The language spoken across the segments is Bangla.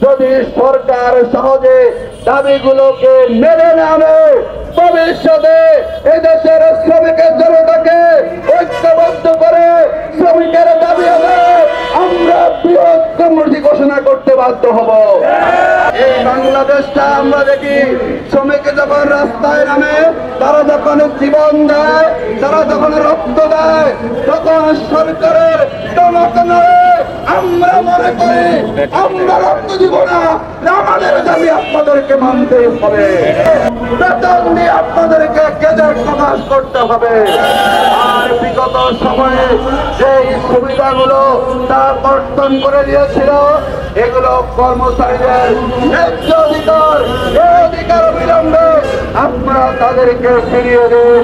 যদি সরকার সহজে দাবিগুলোকে মেনে নেবে, ভবিষ্যতে এদেশের শ্রমিকের জনতাকে ঐক্যবদ্ধ করে শ্রমিকের দাবি আদায় আমরা বৃহৎ কর্মসূচি ঘোষণা করতে বাধ্য হব। এই বাংলাদেশটা আমরা দেখি, শ্রমিক যখন রাস্তায় নামে, তারা যখন জীবন দেয়, তারা যখন রক্ত দেয়, তখন সরকারের টনক নড়ে। আমরা মনে করি আমরা রক্ত দিব না, আমাদের দাবি আপনাদেরকে মানতেই হবে, বেতন দিয়ে আপনাদেরকে গেজেট প্রকাশ করতে হবে। আর বিগত সময়ে যে সুবিধাগুলো তারা কর্তন করে দিয়েছিল, এগুলো কর্মচারীদের ন্যায্য অধিকার, এই অধিকার বিলম্বে আপনারা তাদেরকে ফিরিয়ে দিন।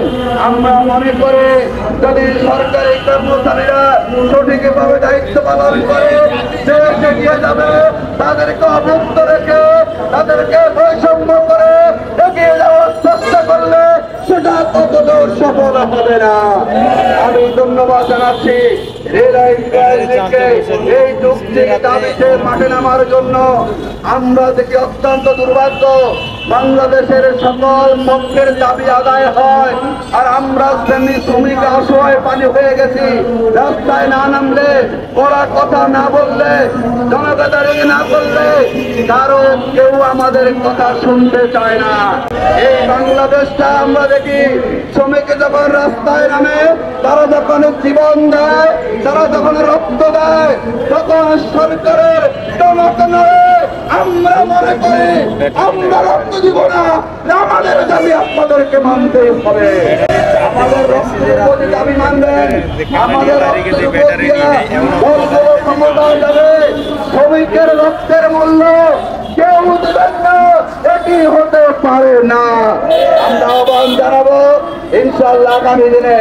আমরা মনে করি যদি সরকারি কর্মচারীরা সঠিকভাবে দায়িত্ব পালন করে দেশ এগিয়ে যাবে, তাদেরকে অবুদ্ধ রেখে তাদেরকে বৈষম্য করে এগিয়ে যাওয়ার চেষ্টা করলে সেটা কতদূর সফল হবে না। আমি ধন্যবাদ জানাচ্ছি রেল আইনকে এই যুক্তির দাবিতে মাঠে নামার জন্য। আমরা দেখি অত্যন্ত দুর্ভাগ্য, বাংলাদেশের সকল পক্ষের দাবি আদায় হয় আর আমরা শ্রমিক অসহায় পানি হয়ে গেছি। রাস্তায় না নামলে, কড়া কথা না বললে, জনতা দাঁড়িয়ে না করলে কারো কেউ আমাদের কথা শুনতে চায় না। এই বাংলাদেশটা আমরা দেখি, শ্রমিক যখন রাস্তায় নামে, তারা যখন জীবন দেয়, তারা যখন রক্ত দেয়, তখন সরকারের টনক নড়ে। আমরা মনে করি আমরা রক্ত দিব না, আমাদের দাবি আপনাদেরকে মানতেই হবে। আমাদের রক্তের প্রতি দাবি মানবেন, আমাদের রক্তের উপর ক্ষমতা যাবে। শ্রমিকের রক্তের মূল্য কেউ দেবেন না, এটি হতে পারে না। আমরা আহ্বান জানাবো, ইনশাআল্লাহ আগামী দিনে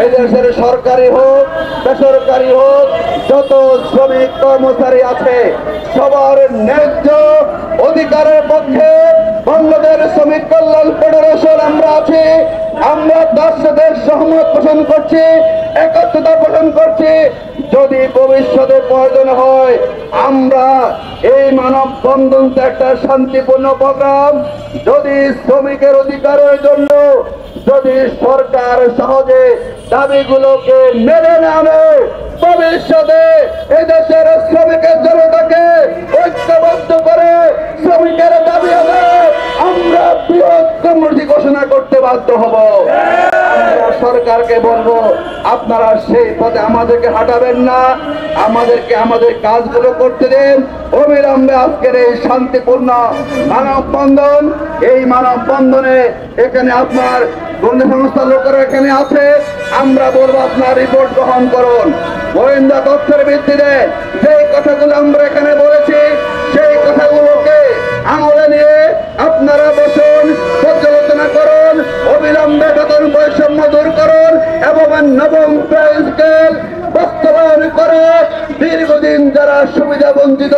এই দেশের সরকারি হোক বেসরকারি হোক, যত শ্রমিক কর্মচারী আছে সবার ন্যায্য অধিকারের পক্ষে বাংলাদেশ শ্রমিক কল্যাণ ফেডারেশন আমরা আছি। আমরা তার সাথে সহমত পোষণ করছি, একত্রতা পোষণ করছি। যদি ভবিষ্যতে প্রয়োজন হয়, আমরা এই মানববন্ধন একটা শান্তিপূর্ণ প্রোগ্রাম, যদি শ্রমিকের অধিকারের জন্য যদি সরকার সহজে দাবিগুলোকে মেনে নেবে, ভবিষ্যতে এদেশের শ্রমিকের জনতাকে ঐক্যবদ্ধ করে শ্রমিকের দাবি আদায় আমরা বৃহৎ কর্মসূচি ঘোষণা করতে বাধ্য হব। সরকারকে বলবো, আপনারা সেই পথে আমাদেরকে হাঁটাবেন না, আমাদেরকে আমাদের কাজগুলো করতে দিন। অবিলম্বে আজকের এই শান্তিপূর্ণ মানববন্ধন, এই মানববন্ধনে এখানে আপনার গোয়েন্দা সংস্থার লোকেরা এখানে আছে, আমরা বলবো আপনার রিপোর্ট গ্রহণ করুন। গোয়েন্দা তথ্যের ভিত্তিতে যে কথাগুলো আমরা এখানে বলেছি, সেই কথাগুলোকে আমলে নিয়ে আপনারা বসুন, পর্যালোচনা করুন, অবিলম্বে বেতন বৈষম্য দূর করুন এবং নবম পে স্কেল বাস্তবায়ন করে দীর্ঘদিন যারা সুবিধা বঞ্চিত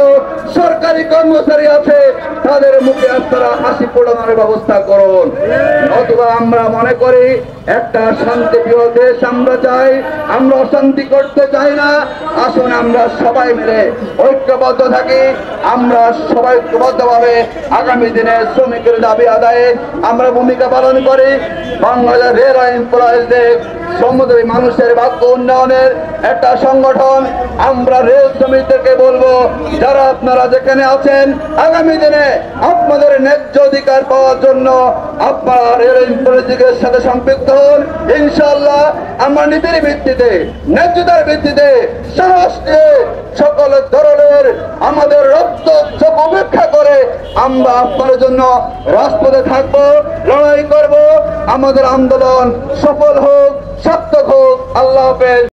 সরকারি কর্মচারী আছে তাদের মুখে আপনারা হাসি ফোটানোর ব্যবস্থা করুন। অথবা আমরা মনে করি একটা শান্তিপ্রিয় দেশ আমরা চাই, আমরা অশান্তি করতে চাই না। আসুন আমরা সবাই মিলে ঐক্যবদ্ধ থাকি, আমরা সবাই ঐক্যবদ্ধভাবে আগামী দিনে শ্রমিকের দাবি আদায়ে আমরা ভূমিকা পালন করি। বাংলাদেশ রেল এমপ্লয়িজদের শ্রমজীবী মানুষের ভাগ্য উন্নয়নের একটা সংগঠন। আমরা রেল শ্রমিকদেরকে বলবো, যারা আপনারা যেখানে আছেন, আগামী দিনে আপনাদের ন্যায্য অধিকার পাওয়ার জন্য আপনারা রেল এমপ্লয়িজদের সাথে সম্পৃক্ত হন। ইনশাআল্লাহ আমরা নীতির ভিত্তিতে, ন্যায্যতার ভিত্তিতে, সাহস নিয়ে সকল ধরনের আমাদের রক্ত চোখ উপেক্ষা করে আমরা আপনাদের জন্য রাজপথে থাকবো, লড়াই করব। আমাদের আন্দোলন সফল হোক, সার্থক হোক। আল্লাহ হাফেজ।